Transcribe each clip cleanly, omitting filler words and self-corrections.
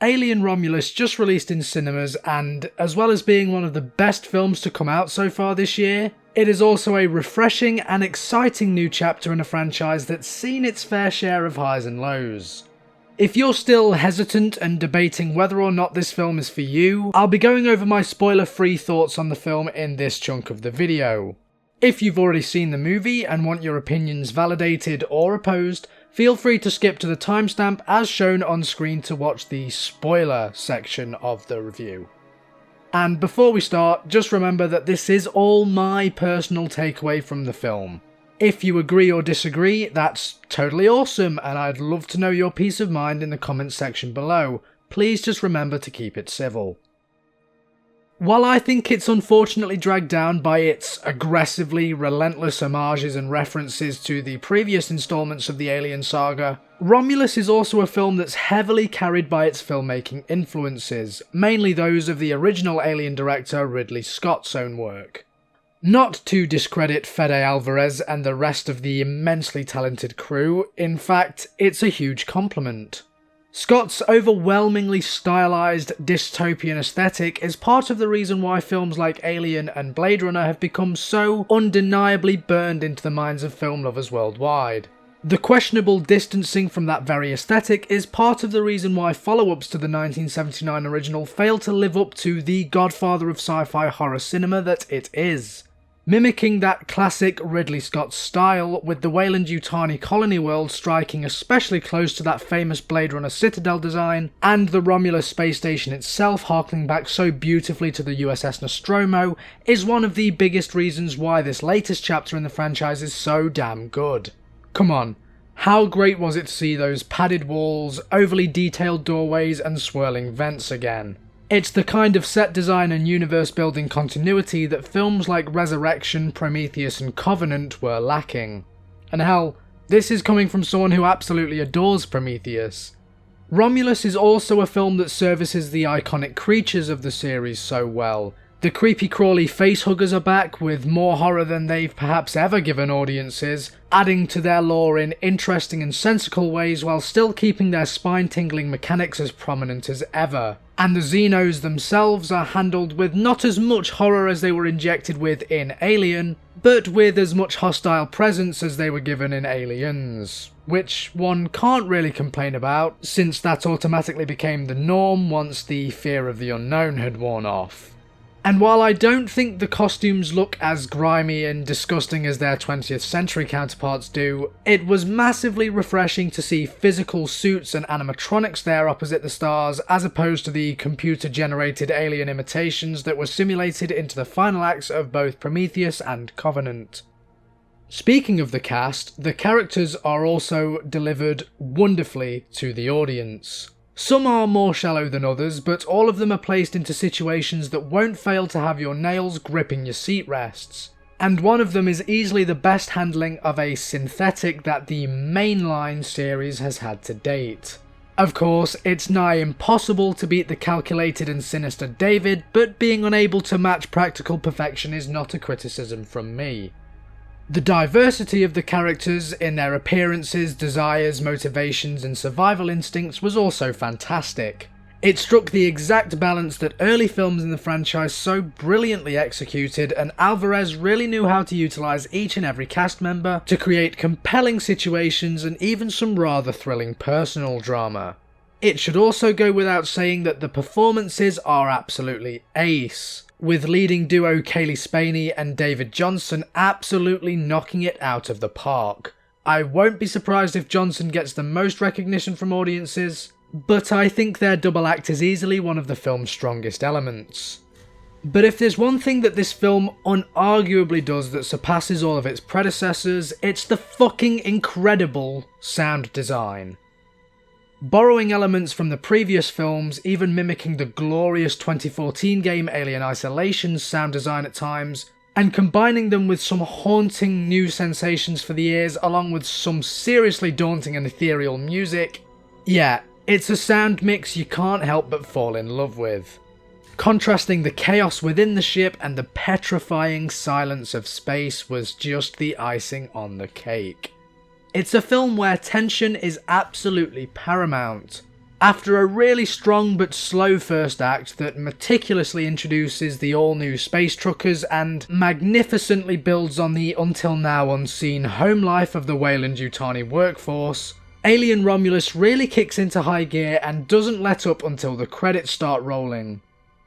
Alien Romulus just released in cinemas, and as well as being one of the best films to come out so far this year, it is also a refreshing and exciting new chapter in a franchise that's seen its fair share of highs and lows. If you're still hesitant and debating whether or not this film is for you, I'll be going over my spoiler-free thoughts on the film in this chunk of the video. If you've already seen the movie and want your opinions validated or opposed, feel free to skip to the timestamp as shown on screen to watch the spoiler section of the review. And before we start, just remember that this is all my personal takeaway from the film. If you agree or disagree, that's totally awesome, and I'd love to know your peace of mind in the comments section below. Please just remember to keep it civil. While I think it's unfortunately dragged down by its aggressively relentless homages and references to the previous installments of the Alien saga, Romulus is also a film that's heavily carried by its filmmaking influences, mainly those of the original Alien director Ridley Scott's own work. Not to discredit Fede Alvarez and the rest of the immensely talented crew, in fact, it's a huge compliment. Scott's overwhelmingly stylized dystopian aesthetic is part of the reason why films like Alien and Blade Runner have become so undeniably burned into the minds of film lovers worldwide. The questionable distancing from that very aesthetic is part of the reason why follow-ups to the 1979 original fail to live up to the godfather of sci-fi horror cinema that it is. Mimicking that classic Ridley Scott style, with the Weyland-Yutani colony world striking especially close to that famous Blade Runner Citadel design, and the Romulus space station itself harkening back so beautifully to the USS Nostromo, is one of the biggest reasons why this latest chapter in the franchise is so damn good. Come on, how great was it to see those padded walls, overly detailed doorways and swirling vents again? It's the kind of set design and universe building continuity that films like Resurrection, Prometheus and Covenant were lacking. And hell, this is coming from someone who absolutely adores Prometheus. Romulus is also a film that services the iconic creatures of the series so well. The creepy crawly facehuggers are back with more horror than they've perhaps ever given audiences, adding to their lore in interesting and sensical ways while still keeping their spine-tingling mechanics as prominent as ever. And the Xenos themselves are handled with not as much horror as they were injected with in Alien, but with as much hostile presence as they were given in Aliens. Which one can't really complain about, since that automatically became the norm once the fear of the unknown had worn off. And while I don't think the costumes look as grimy and disgusting as their 20th century counterparts do, it was massively refreshing to see physical suits and animatronics there opposite the stars, as opposed to the computer-generated alien imitations that were simulated into the final acts of both Prometheus and Covenant. Speaking of the cast, the characters are also delivered wonderfully to the audience. Some are more shallow than others, but all of them are placed into situations that won't fail to have your nails gripping your seat rests. And one of them is easily the best handling of a synthetic that the mainline series has had to date. Of course, it's nigh impossible to beat the calculated and sinister David, but being unable to match practical perfection is not a criticism from me. The diversity of the characters in their appearances, desires, motivations and survival instincts was also fantastic. It struck the exact balance that early films in the franchise so brilliantly executed, and Alvarez really knew how to utilise each and every cast member to create compelling situations and even some rather thrilling personal drama. It should also go without saying that the performances are absolutely ace, with leading duo Kaylee Spaney and David Johnson absolutely knocking it out of the park. I won't be surprised if Johnson gets the most recognition from audiences, but I think their double act is easily one of the film's strongest elements. But if there's one thing that this film unarguably does that surpasses all of its predecessors, it's the fucking incredible sound design. Borrowing elements from the previous films, even mimicking the glorious 2014 game Alien Isolation's sound design at times, and combining them with some haunting new sensations for the ears along with some seriously daunting and ethereal music, yeah, it's a sound mix you can't help but fall in love with. Contrasting the chaos within the ship and the petrifying silence of space was just the icing on the cake. It's a film where tension is absolutely paramount. After a really strong but slow first act that meticulously introduces the all-new space truckers and magnificently builds on the until now unseen home life of the Weyland-Yutani workforce, Alien Romulus really kicks into high gear and doesn't let up until the credits start rolling,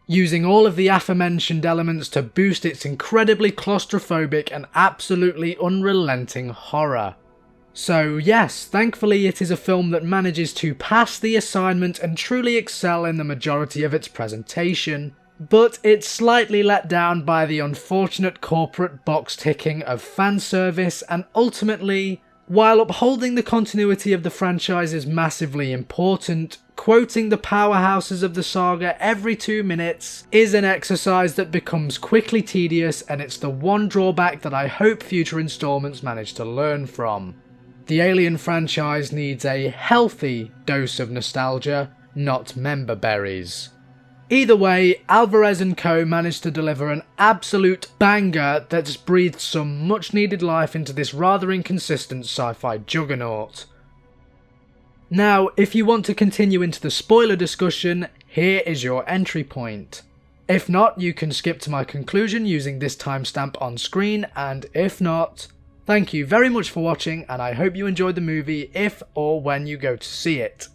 using all of the aforementioned elements to boost its incredibly claustrophobic and absolutely unrelenting horror. So yes, thankfully it is a film that manages to pass the assignment and truly excel in the majority of its presentation, but it's slightly let down by the unfortunate corporate box ticking of fan service, and ultimately, while upholding the continuity of the franchise is massively important, quoting the powerhouses of the saga every 2 minutes is an exercise that becomes quickly tedious, and it's the one drawback that I hope future installments manage to learn from. The Alien franchise needs a healthy dose of nostalgia, not member berries. Either way, Alvarez & Co managed to deliver an absolute banger that's breathed some much needed life into this rather inconsistent sci-fi juggernaut. Now, if you want to continue into the spoiler discussion, here is your entry point. If not, you can skip to my conclusion using this timestamp on screen, and if not, thank you very much for watching, and I hope you enjoyed the movie if or when you go to see it.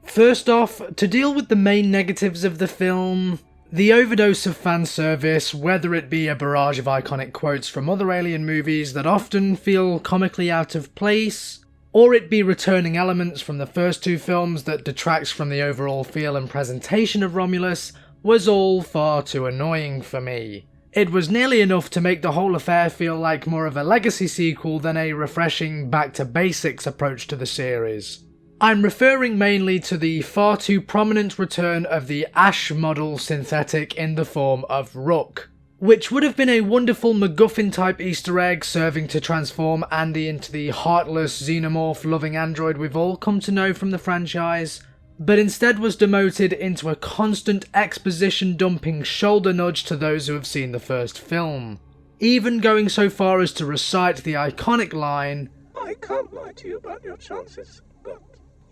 First off, to deal with the main negatives of the film, the overdose of fan service, whether it be a barrage of iconic quotes from other Alien movies that often feel comically out of place, or it be returning elements from the first 2 films that detracts from the overall feel and presentation of Romulus, was all far too annoying for me. It was nearly enough to make the whole affair feel like more of a legacy sequel than a refreshing back-to-basics approach to the series. I'm referring mainly to the far too prominent return of the Ash model synthetic in the form of Rook, which would have been a wonderful MacGuffin-type Easter egg serving to transform Andy into the heartless, xenomorph-loving android we've all come to know from the franchise, but instead was demoted into a constant exposition-dumping shoulder nudge to those who have seen the first film, even going so far as to recite the iconic line, "I can't lie to you about your chances, but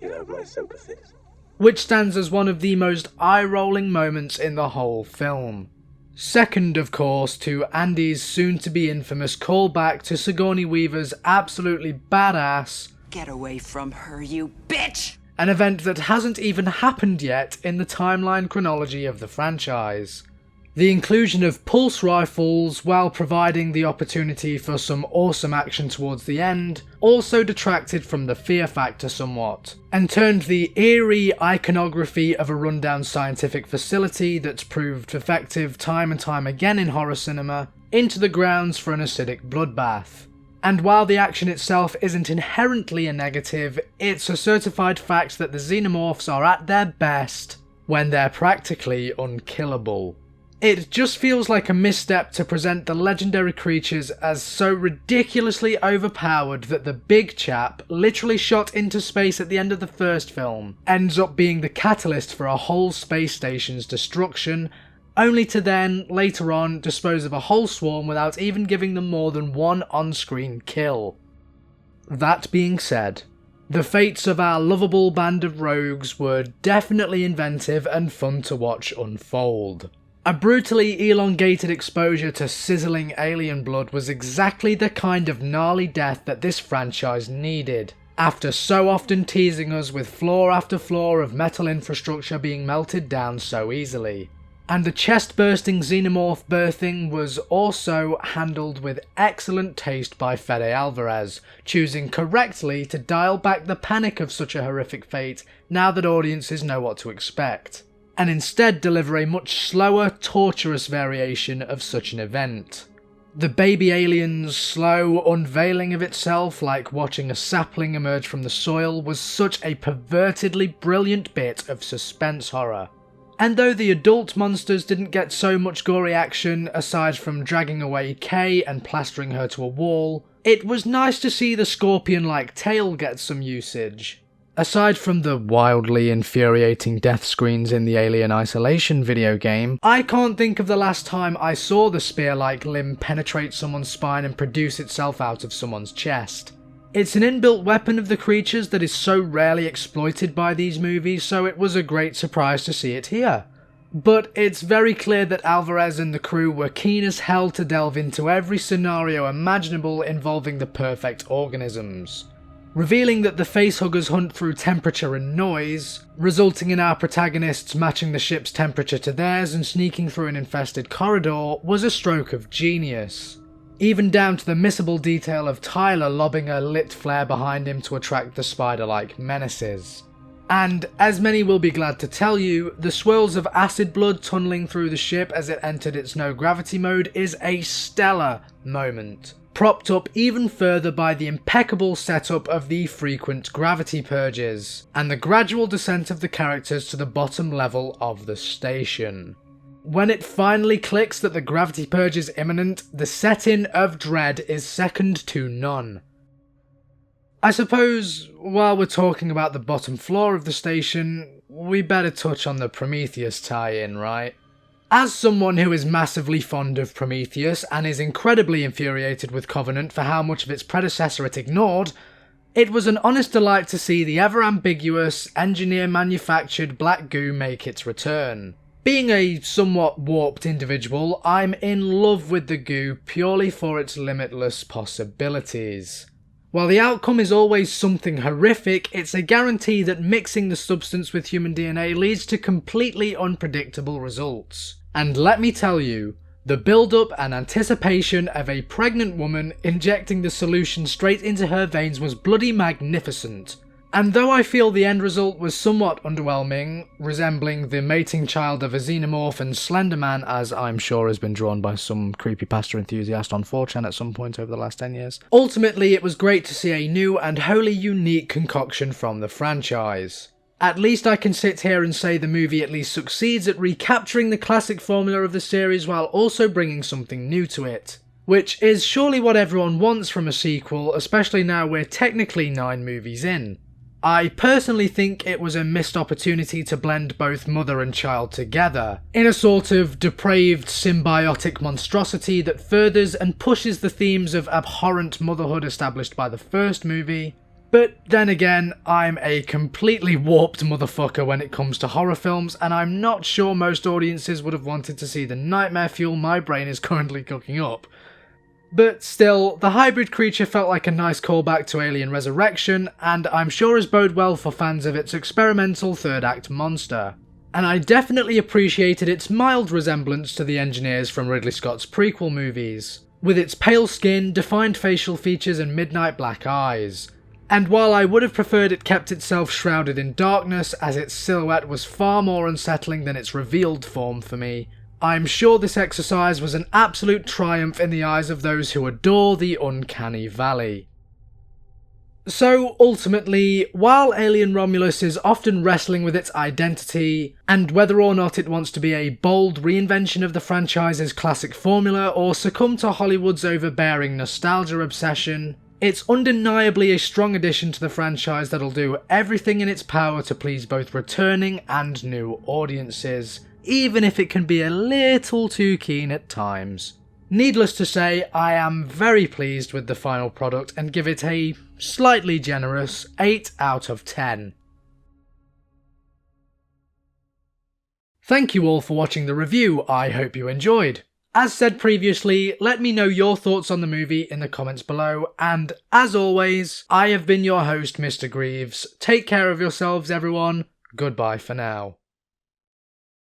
you have my sympathies," which stands as one of the most eye-rolling moments in the whole film. Second, of course, to Andy's soon-to-be infamous callback to Sigourney Weaver's absolutely badass "Get away from her, you bitch!" an event that hasn't even happened yet in the timeline chronology of the franchise. The inclusion of pulse rifles, while providing the opportunity for some awesome action towards the end, also detracted from the fear factor somewhat, and turned the eerie iconography of a rundown scientific facility that's proved effective time and time again in horror cinema into the grounds for an acidic bloodbath. And while the action itself isn't inherently a negative, it's a certified fact that the xenomorphs are at their best when they're practically unkillable. It just feels like a misstep to present the legendary creatures as so ridiculously overpowered that the big chap, literally shot into space at the end of the first film, ends up being the catalyst for a whole space station's destruction, only to then, later on, dispose of a whole swarm without even giving them more than one on-screen kill. That being said, the fates of our lovable band of rogues were definitely inventive and fun to watch unfold. A brutally elongated exposure to sizzling alien blood was exactly the kind of gnarly death that this franchise needed, after so often teasing us with floor after floor of metal infrastructure being melted down so easily. And the chest-bursting xenomorph birthing was also handled with excellent taste by Fede Alvarez, choosing correctly to dial back the panic of such a horrific fate now that audiences know what to expect, and instead deliver a much slower, torturous variation of such an event. The baby alien's slow unveiling of itself, like watching a sapling emerge from the soil, was such a pervertedly brilliant bit of suspense horror. And though the adult monsters didn't get so much gory action aside from dragging away Kay and plastering her to a wall, it was nice to see the scorpion-like tail get some usage. Aside from the wildly infuriating death screens in the Alien Isolation video game, I can't think of the last time I saw the spear-like limb penetrate someone's spine and produce itself out of someone's chest. It's an inbuilt weapon of the creatures that is so rarely exploited by these movies, so it was a great surprise to see it here. But it's very clear that Alvarez and the crew were keen as hell to delve into every scenario imaginable involving the perfect organisms, revealing that the facehuggers hunt through temperature and noise, resulting in our protagonists matching the ship's temperature to theirs and sneaking through an infested corridor was a stroke of genius. Even down to the missable detail of Tyler lobbing a lit flare behind him to attract the spider-like menaces. And, as many will be glad to tell you, the swirls of acid blood tunneling through the ship as it entered its no-gravity mode is a stellar moment, propped up even further by the impeccable setup of the frequent gravity purges, and the gradual descent of the characters to the bottom level of the station. When it finally clicks that the gravity purge is imminent, the set-in of dread is second to none. I suppose, while we're talking about the bottom floor of the station, we better touch on the Prometheus tie-in, right? As someone who is massively fond of Prometheus and is incredibly infuriated with Covenant for how much of its predecessor it ignored, it was an honest delight to see the ever-ambiguous, engineer-manufactured black goo make its return. Being a somewhat warped individual, I'm in love with the goo purely for its limitless possibilities. While the outcome is always something horrific, it's a guarantee that mixing the substance with human DNA leads to completely unpredictable results. And let me tell you, the build-up and anticipation of a pregnant woman injecting the solution straight into her veins was bloody magnificent. And though I feel the end result was somewhat underwhelming, resembling the mating child of a xenomorph and Slender Man, as I'm sure has been drawn by some creepypasta enthusiast on 4chan at some point over the last 10 years, ultimately it was great to see a new and wholly unique concoction from the franchise. At least I can sit here and say the movie at least succeeds at recapturing the classic formula of the series while also bringing something new to it. Which is surely what everyone wants from a sequel, especially now we're technically 9 movies in. I personally think it was a missed opportunity to blend both mother and child together, in a sort of depraved symbiotic monstrosity that furthers and pushes the themes of abhorrent motherhood established by the first movie. But then again, I'm a completely warped motherfucker when it comes to horror films, and I'm not sure most audiences would have wanted to see the nightmare fuel my brain is currently cooking up. But still, the hybrid creature felt like a nice callback to Alien Resurrection, and I'm sure has bode well for fans of its experimental third act monster. And I definitely appreciated its mild resemblance to the engineers from Ridley Scott's prequel movies, with its pale skin, defined facial features and midnight black eyes. And while I would have preferred it kept itself shrouded in darkness, as its silhouette was far more unsettling than its revealed form for me, I'm sure this exercise was an absolute triumph in the eyes of those who adore the uncanny valley. So ultimately, while Alien Romulus is often wrestling with its identity, and whether or not it wants to be a bold reinvention of the franchise's classic formula or succumb to Hollywood's overbearing nostalgia obsession, it's undeniably a strong addition to the franchise that'll do everything in its power to please both returning and new audiences, even if it can be a little too keen at times. Needless to say, I am very pleased with the final product and give it a slightly generous 8 out of 10. Thank you all for watching the review, I hope you enjoyed. As said previously, let me know your thoughts on the movie in the comments below, and as always, I have been your host Mr. Greaves. Take care of yourselves everyone, goodbye for now.